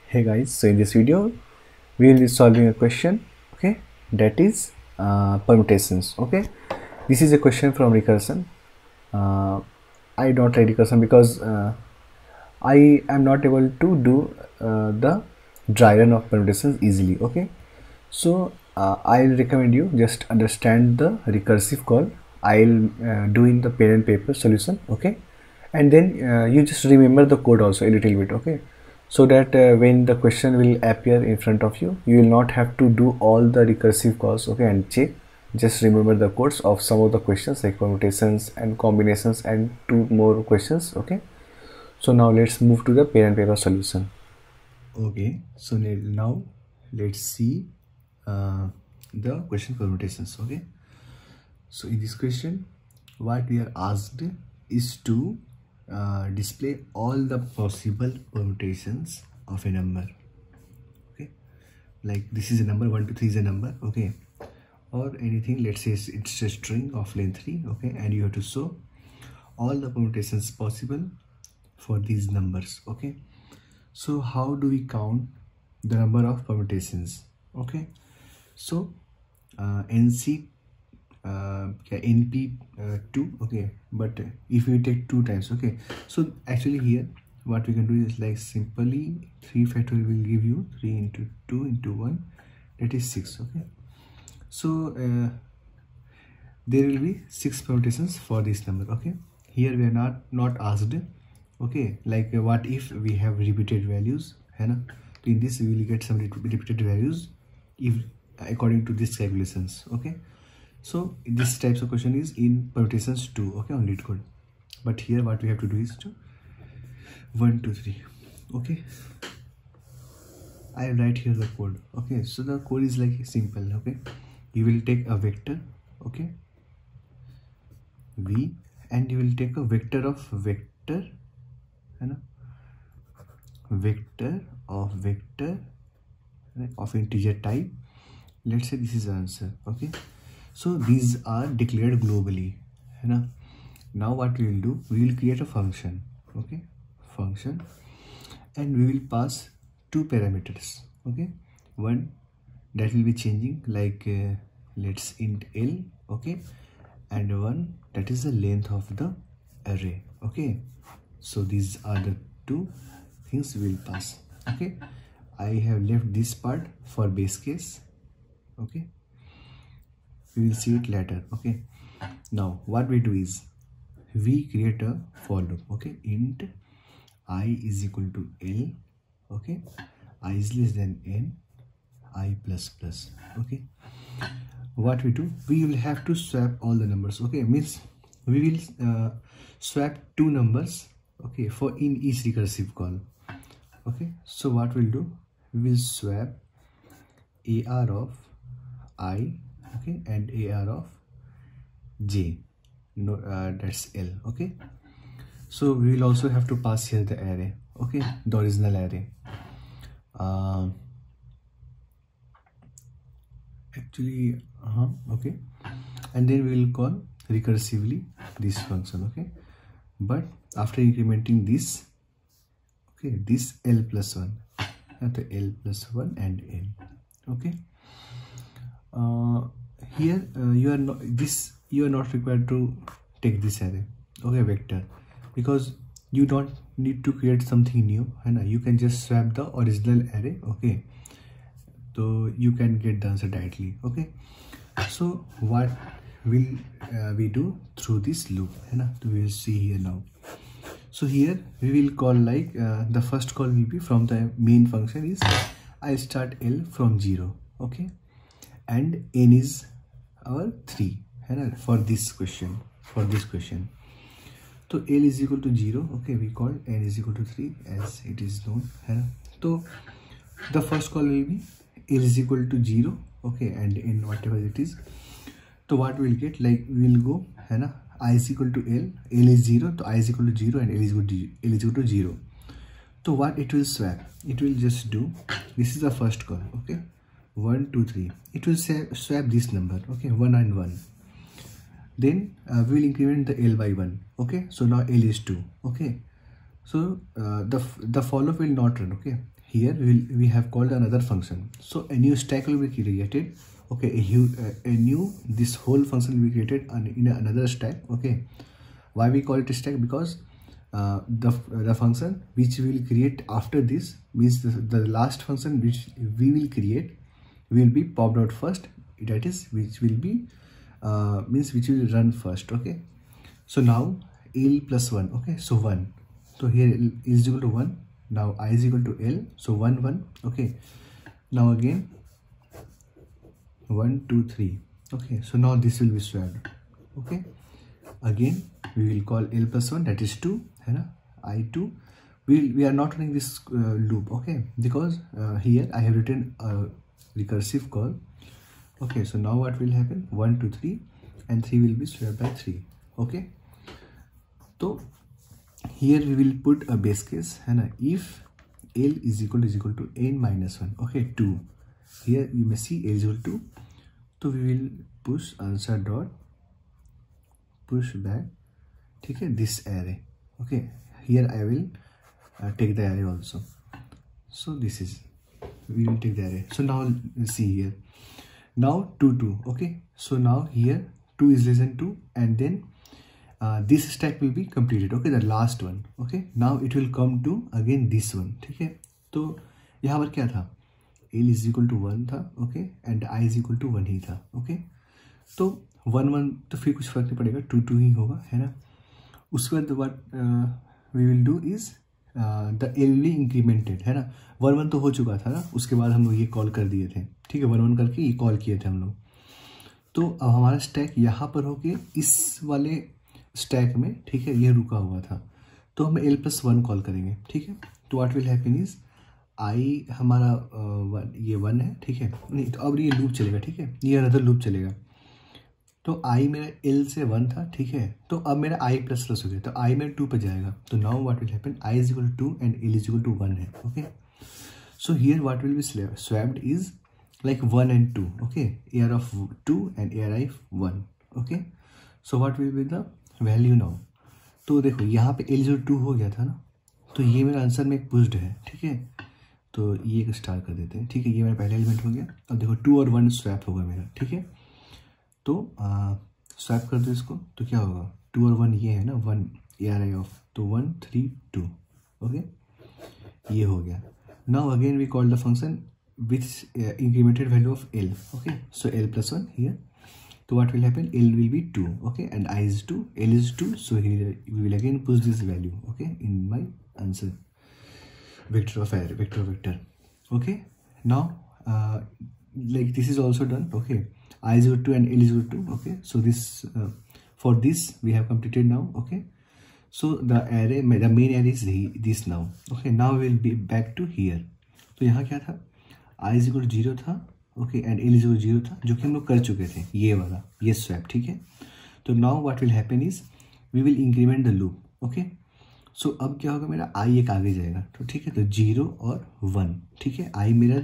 Hey guys, so in this video we will be solving a question, okay, that is permutations. Okay, this is a question from recursion. uh, I don't write recursion because I am not able to do the dry run of permutations easily. Okay, so I'll recommend you just understand the recursive call. I'll do in the pen and paper solution. Okay, and then you just remember the code also a little bit. Okay, so that when the question will appear in front of you, you will not have to do all the recursive calls. Okay, and check. Just remember the codes of some of the questions like permutations and combinations and two more questions. Okay, so now let's move to the pen and paper solution. Okay, so now let's see the question permutations. Okay, so in this question what we are asked is to display all the possible permutations of a number. Okay, like this is a number, 1 to 3 is a number. Okay, or anything, let's say it's a string of length 3. Okay, and you have to show all the permutations possible for these numbers. Okay, so how do we count the number of permutations? Okay, so NC NP2. Okay, but if we take 2 times, okay, so actually here what we can do is like simply 3 factorial will give you 3 into 2 into 1, that is 6. Okay, so there will be 6 permutations for this number. Okay, here we are not asked. Okay, like what if we have repeated values, है ना? So in this we will get some repeated values if according to these calculations. Okay, so this types of question is in permutations 2. Okay, on lead code, but here what we have to do is to 1 2 3. Okay, I write here the code. Okay, so the code is like simple. Okay, you will take a vector, okay, v, and you will take a vector of vector, है ना, vector of integer type. Let's say this is the answer. Okay, so these are declared globally, है ना. Now what we will do, we will create a function. Okay, function, and we will pass 2 parameters. Okay, one that will be changing like let's int l. Okay, and one that is the length of the array. Okay, so these are the 2 things we will pass. Okay, I have left this part for base case. Okay, we will see it later. Okay, now what we do is we create a for loop. Okay, int I is equal to l. Okay, I is less than n, I plus plus. Okay, what we do, we will have to swap all the numbers. Okay, means we will swap 2 numbers. Okay, for in each recursive call. Okay, so what we'll do, we will swap AR of I, okay, and AR of J. No, that's L. Okay, so we will also have to pass here the array. Okay, the original array. Actually, okay, and then we will call recursively this function. Okay, but after incrementing this, okay, this L plus 1, the L plus 1 and L. Okay, here you are not required to take this array, okay, vector, because you don't need to create something new, and you can just swap the original array. Okay, so you can get the answer directly. Okay, so what will we do through this loop, so we will see here now. So here we will call like the first call will be from the main function is I start L from 0. Okay, and n is our 3, for this question. So L is equal to 0. Okay, we call n is equal to 3 as it is known. So the first call will be L is equal to 0. Okay, and n whatever it is. So what we'll get, like we will go, I is equal to L, L is 0, so I is equal to 0 and L is equal to 0. So what it will swap, it will just do, this is the first call. Okay, 1 2 3, it will swap this number. Okay, 1 and 1. Then we will increment the L by 1. Okay, so now L is 2. Okay, so the follow will not run. Okay, here we have called another function. So a new stack will be created. Okay, a new this whole function will be created in another stack. Okay, why we call it a stack? Because the function which we will create after this means the last function which we will create will be popped out first. That is, which will be means which will run first. Okay, so now L plus 1. Okay, so 1. So here L is equal to 1. Now I is equal to L. So 1 1. Okay, now again 1 2 3. Okay, so now this will be swapped. Okay, again we will call L plus 1, that is 2, है ना, I2. We are not running this loop. Okay, because here I have written a recursive call. Okay, so now what will happen? 1 2 3 and 3 will be swapped by 3. Okay, so here we will put a base case, है ना, if L is equal to n minus 1. Okay, 2. Here you may see L is equal to 2. So we will push answer dot push back. ठीक है, this array. Okay, here I will take the array also. So this is, we will take the array. So now see here, now 2 2. Okay, so now here 2 is less than 2 and then this stack will be completed. Okay, the last one. Okay, now it will come to again this one. ठीक है, तो यहाँ पर क्या था, L is equal to 1 था. Okay, and I is equal to 1 ही था. Okay, तो 1 1 तो फिर कुछ फर्क नहीं पड़ेगा, 2 2 ही होगा, है ना. उसके बाद what we will do is the L will be incremented, है ना. 1 1 तो हो चुका था ना, उसके बाद हम लोग ये कॉल कर दिए थे. ठीक है, 1 1 करके ये कॉल किए थे हम लोग. तो अब हमारा स्टैक यहाँ पर होके इस वाले स्टैक में, ठीक है, ये रुका हुआ था. तो हम L plus 1 कॉल करेंगे. ठीक है, तो what will happen is I हमारा ये 1 है. ठीक है, नहीं तो अब ये लूप चलेगा. ठीक है, ये अनदर लूप चलेगा. तो I मेरा L से 1 था. ठीक है, तो अब मेरा I प्लस प्लस हो गया, तो I मेरा 2 पर जाएगा. तो now what will happen, I is equal to 2 and L is equal to 1 है. Okay, so here what will be swapped is like 1 and 2. Okay, AR of 2 and AR of 1. Okay, so what will be the value now? तो देखो यहाँ पे L 2 हो गया था ना, तो ये मेरा आंसर में एक पुश्ड है. ठीक है, तो ये एक स्टार कर देते हैं. ठीक है, ये मेरा पहला एलिमेंट हो गया. अब देखो 2 और 1 स्वैप होगा मेरा. ठीक है, तो स्वैप कर दो इसको, तो क्या होगा, 2 और 1 ये है ना, 1 AR ऑफ, तो 1 3 2. ओके, ये हो गया. Now again we call the function with incremented value of L. Okay, so L plus 1 here. So what will happen, L will be 2. Okay, and I is 2, L is 2. So here we will again push this value. Okay, in my answer vector of array, vector. Okay, now like this is also done. Okay, I is equal to and L is equal to. Okay, so this for this we have completed now. Okay, so the array, the main array is this now. Okay, now we will be back to here. तो यहाँ क्या था, I is equal 0 था. Okay, and L is equal 0 था, जो कि हम लोग कर चुके थे, ये वाला, ये स्वैप. ठीक है, तो now what will happen is we will increment the loop. Okay, so अब क्या होगा, मेरा I एक आगे जाएगा. तो ठीक है, तो 0 और 1. ठीक है, I मेरा,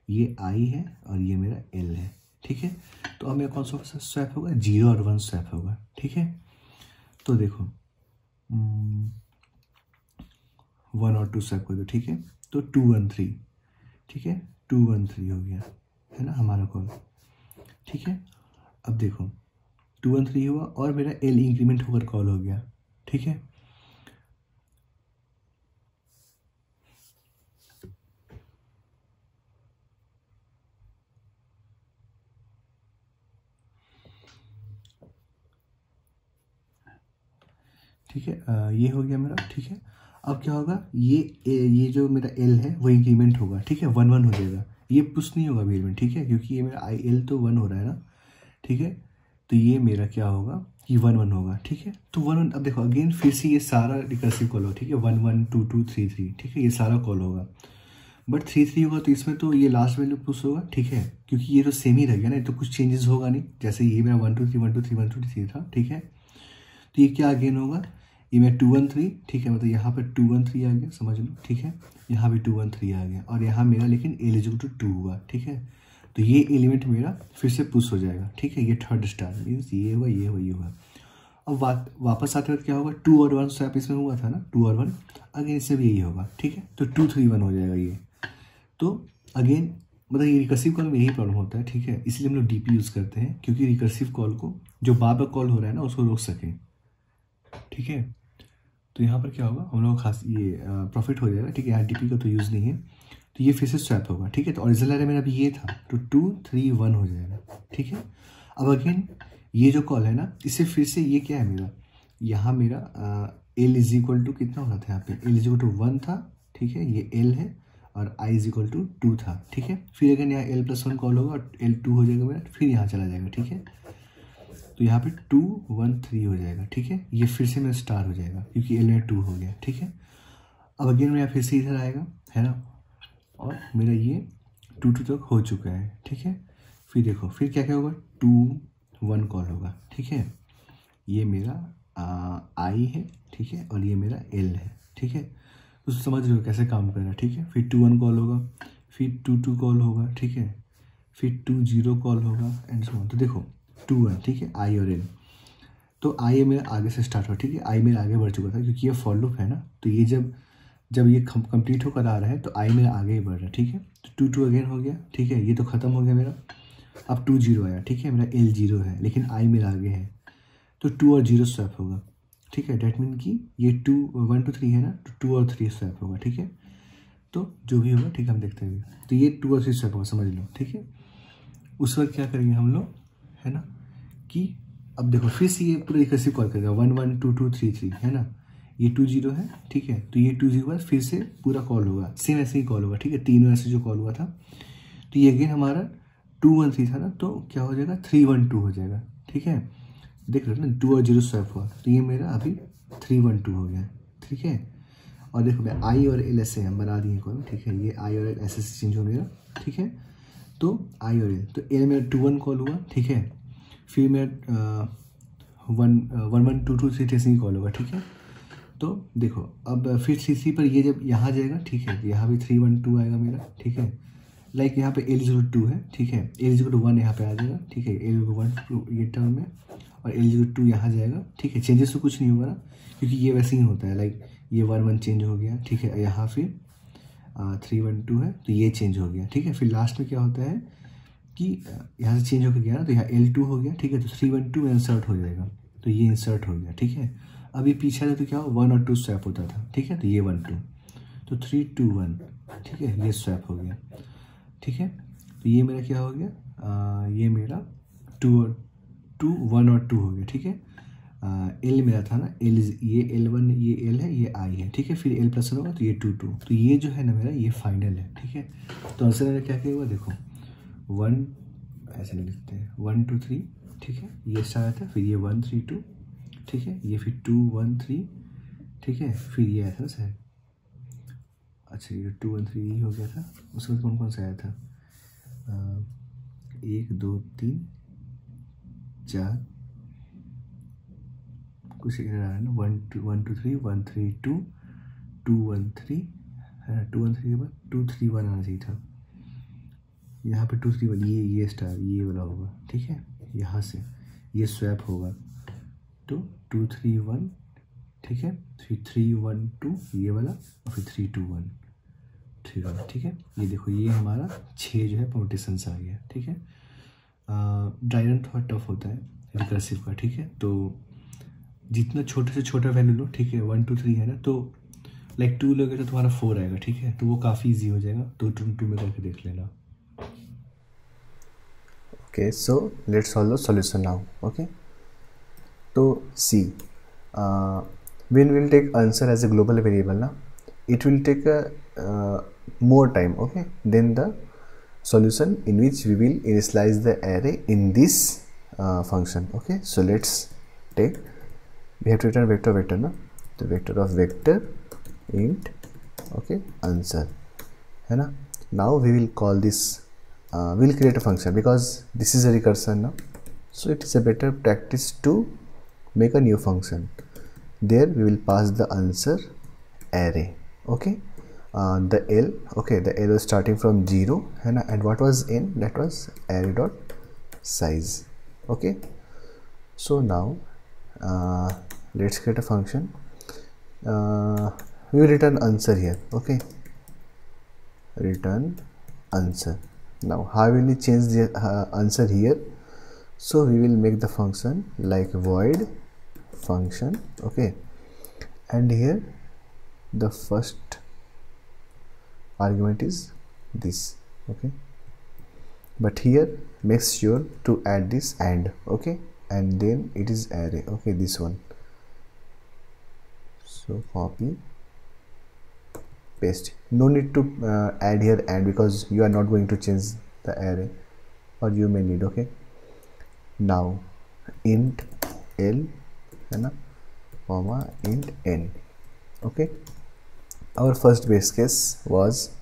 ये I है और ये मेरा L है. ठीक है, तो अब मेरा कौन सा स्वैप होगा, 0 और 1 स्वैप होगा. ठीक है, तो देखो 1 और 2 स्वैप कर दो. ठीक है, तो 2 1 3. ठीक है, 2 1 3 हो गया, है ना हमारा कॉल. ठीक है, अब देखो 2 1 3 हुआ और मेरा L इंक्रीमेंट होकर कॉल हो गया. ठीक है, ठीक है, ये हो गया मेरा. ठीक है, अब क्या होगा, ये जो मेरा L है वो इंक्रीमेंट होगा. ठीक है, 1 1 हो जाएगा. ये पुश नहीं होगा एलिमेंट. ठीक है, क्योंकि ये मेरा L तो 1 हो रहा है ना. ठीक है, तो ये मेरा क्या होगा, कि 1 1 होगा. ठीक है, तो 1 1. अब देखो अगेन फिर से ये सारा रिकर्सिव कॉल होगा. ठीक है, 1 1 2 2 3 3. ठीक है, ये सारा कॉल होगा, बट 3 3 होगा तो इसमें तो ये लास्ट वैल्यू पुश होगा. ठीक है, क्योंकि ये तो सेम ही रह गया ना, तो कुछ चेंजेस होगा नहीं. जैसे ये मेरा 1 2 3 1 2 3 1 2 3 था. ठीक है, तो ये क्या अगेन होगा, ये मेरा 2 1 3. ठीक है, मतलब यहाँ पर 2 1 3 आ गया, समझ लो. ठीक है, यहाँ भी 2 1 3 आ गया, और यहाँ मेरा लेकिन L इज इक्वल टू 2 हुआ. ठीक है, तो ये एलिमेंट मेरा फिर से पुश हो जाएगा. ठीक है, ये थर्ड स्टार मीन्स ये हुआ, ये हुआ, ये हुआ. अब वापस आते वक्त क्या होगा, 2 और 1 स्वैप इसमें हुआ था ना, 2 और 1, अगेन इससे भी यही होगा. ठीक है, तो 2 3 1 हो जाएगा ये. तो अगेन मतलब ये रिकर्सिव कॉल में यही प्रॉब्लम होता है, ठीक है, इसलिए हम लोग डीपी यूज़ करते हैं, क्योंकि रिकर्सिव कॉल को जो बार बार कॉल हो रहा है ना उसको रोक सकें, ठीक है। तो यहाँ पर क्या होगा, हम लोग खास ये प्रॉफिट हो जाएगा, ठीक है। यहाँ डीपी का तो यूज़ नहीं है, तो ये फिर से स्वैप होगा, ठीक है। तो ओरिजिनल एरे मेरा अभी ये था, तो 2 3 1 हो जाएगा, ठीक है। अब अगेन ये जो कॉल है ना, इससे फिर से ये क्या है मेरा, यहाँ मेरा एल इज इक्वल टू कितना होना था, यहाँ पे एल इज इक्वल टू 1 था, ठीक है, ये एल है, और आई इज इक्वल टू 2 था, ठीक है। फिर अगेन यहाँ एल प्लस 1 कॉल होगा और एल 2 हो जाएगा मेरा, फिर यहाँ चला जाएगा, ठीक है। तो यहाँ पे 2 1 3 हो जाएगा, ठीक है। ये फिर से मेरा स्टार हो जाएगा क्योंकि एल में 2 हो गया, ठीक है। अब अगेन मेरा फिर से इधर आएगा, है ना, और मेरा ये 2 2 तक हो चुका है, ठीक है। फिर देखो फिर क्या क्या होगा, 2 1 कॉल होगा, ठीक है। ये मेरा आई है, ठीक है, और ये मेरा एल है, ठीक है। तो समझ रहे हो कैसे काम कर रहा है, ठीक है। फिर 2 1 कॉल होगा, फिर 2 2 कॉल होगा, ठीक है, फिर 2 0 कॉल होगा एंड सो ऑन। तो देखो 2 1, ठीक है, आई और एल। तो आई मेरा आगे से स्टार्ट हो, ठीक है, आई मेरा आगे बढ़ चुका था क्योंकि ये फॉर लूप है ना, तो ये जब ये कंप्लीट होकर आ रहा है तो आई मेरा आगे ही बढ़ रहा है, ठीक है। तो 2 2 अगेन हो गया, ठीक है, ये तो ख़त्म हो गया मेरा। अब 2 0 आया, ठीक है, मेरा एल 0 है लेकिन आई मेरा आगे है, तो 2 और 0 स्वैप होगा, ठीक है। डेट मीन कि ये 2 1 2 3 है ना, तो 2 और 3 स्वैप होगा, ठीक है। तो जो भी होगा, ठीक है, हम देखते हैं। तो ये 2 और 3 स्वैप होगा, समझ लो, ठीक है। उस वक्त क्या करेंगे हम लोग, है ना, कि अब देखो फिर से ये पूरा रिकर्सिव कॉल करेगा, 1 1 2 2 3 3, है ना, ये 2 0 है, ठीक है। तो ये 2 0 बाद फिर से पूरा कॉल होगा, सेम ऐसे ही कॉल होगा, ठीक है, तीनों ऐसे जो कॉल हुआ था। तो ये अगेन हमारा 2 1 3 था ना, तो क्या हो जाएगा 3 1 2 हो जाएगा, ठीक है। देख रहे हो ना, 2 और 0 स्वैप हुआ, तो ये मेरा अभी 3 1 2 हो गया, ठीक है। और देखो मैं आई और एल ऐसे हम बना दिए कॉल, ठीक है, ये आई और एल ऐसे चेंज हो गया, ठीक है। तो आई और एल, तो एल मेरा 2 1 कॉल हुआ, ठीक है, फिर मेरा 1 1 2 2 3 ऐसे ही कॉल होगा, ठीक है। तो देखो अब फिर 3 3 पर ये जब यहाँ जाएगा, ठीक है, यहाँ भी 3 1 2 आएगा मेरा, ठीक है। लाइक यहाँ पे एल 2 है, ठीक है, एल 1 यहाँ पे आ जाएगा, ठीक है, एल 1 ये टर्म में, और एल 2 यहाँ जाएगा, ठीक है। चेंजेस तो कुछ नहीं होगा ना, क्योंकि ये वैसे ही होता है, लाइक ये 1 1 चेंज हो गया, ठीक है, यहाँ फिर 3 1 2 है, तो ये चेंज हो गया, ठीक है। फिर लास्ट में क्या होता है कि यहाँ से चेंज होकर गया ना, तो यहाँ L 2 हो गया, ठीक है, तो 3 1 2 में इंसर्ट हो जाएगा, तो ये इंसर्ट हो गया, ठीक है। अब ये पीछे था तो क्या हो, 1 और 2 स्वैप होता था, ठीक है, तो ये 1 2, तो 3 2 1, ठीक है, ये स्वैप हो गया, ठीक है। तो ये मेरा क्या हो गया, ये मेरा 2 और 2 1 और 2 हो गया, ठीक है। एल मेरा था ना, एल ये L1 ये एल है, ये आई है, ठीक है। फिर एल प्लस होगा तो ये 2 2, तो ये जो है ना मेरा ये फाइनल है, ठीक है। तो आंसर मेरा क्या क्या हुआ, देखो 1 ऐसे लिखते हैं 1 2 3, ठीक है, ये स्टार आया था, फिर ये 1 3 2, ठीक है, ये फिर 2 1 3, ठीक है, फिर ये आया था ना सर, अच्छा ये 2 1 3 ये हो गया था। उसके बाद कौन कौन सा आया था, 1 2 3 4, कुछ इधर आ रहा है ना, 1 2 3 1 3 2 2 1 3 है ना, 2 1 3 के बाद 2 3 1 आना चाहिए था, यहाँ पे 2 3 1, ये स्टार ये वाला होगा, ठीक है, यहाँ से ये स्वैप होगा, तो 2 3 1, ठीक है, फिर 3 1 2 ये वाला, और फिर 3 2 1 3 1, ठीक है। ये देखो ये हमारा 6 जो है परमुटेशंस आ गया, ठीक है। ड्राई रन थोड़ा टफ होता है रिकर्सिव का, ठीक है। तो जितना छोटे से छोटा वैल्यू लो, ठीक है, 1 2 3 है ना, तो लाइक 2 लोगे तो तुम्हारा 4 आएगा, ठीक है, तो वो काफ़ी ईजी हो जाएगा, तो 2 में करके देख लेना। Okay, so let's solve the solution now. Okay, so see, when we'll take answer as a global variable, na, it will take a more time, okay, than the solution in which we will initialize the array in this function. Okay, so let's take, we have to return vector, na, the vector of vector int, okay, answer, है ना. Now we will call this. We'll create a function because this is a recursion now, so it is a better practice to make a new function. There we will pass the answer array, okay. The L, okay, the L was starting from 0 and what was n, that was array dot size, okay. So now let's create a function. We will return answer here, okay, return answer. Now how will we change the answer here? So we will make the function like void function, okay, and here the first argument is this, okay, but here make sure to add this and, okay, and then it is array, okay, this one. So copy, paste. No need to add here and, because you are not going to change the array, or you may need, okay. Now int l है ना, comma int n, okay. Our first base case was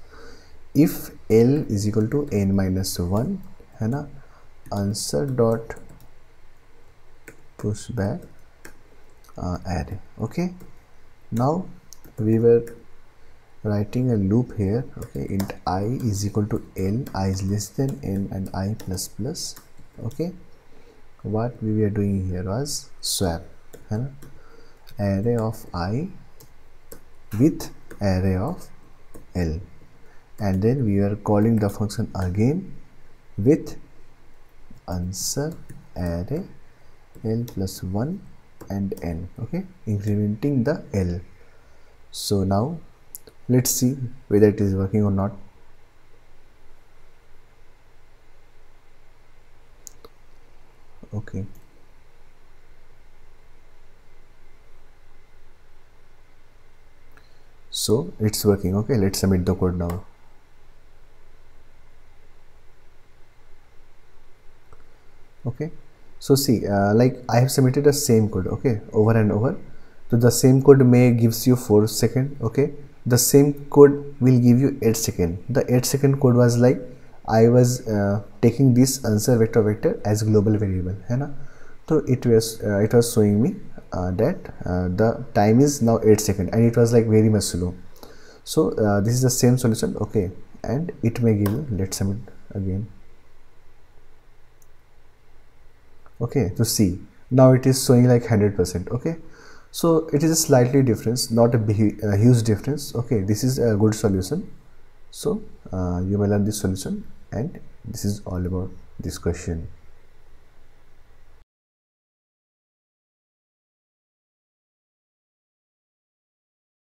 if l is equal to n minus 1 है ना, answer dot push back array, okay. Now we were writing a loop here, okay, int I is equal to l, I is less than n and I plus plus, okay. What we were doing here was swap है ना, array of I with array of l, and then we are calling the function again with answer array l plus 1 and n, okay, incrementing the l. So now let's see whether it is working or not. Okay, so it's working, okay. Let's submit the code now. Okay, so see, like I have submitted the same code, okay, over and over. So the same code may gives you 4 seconds, okay, the same code will give you 8 seconds. The 8-second code was like I was taking this answer vector as global variable है ना, so it was showing me that the time is now 8 seconds and it was like very much slow. So this is the same solution, okay, and it may give you, let's submit again. Okay, to see now it is showing like 100%, okay. So it is a slightly difference, not a huge difference, okay. This is a good solution. So you may learn this solution, and this is all about this question.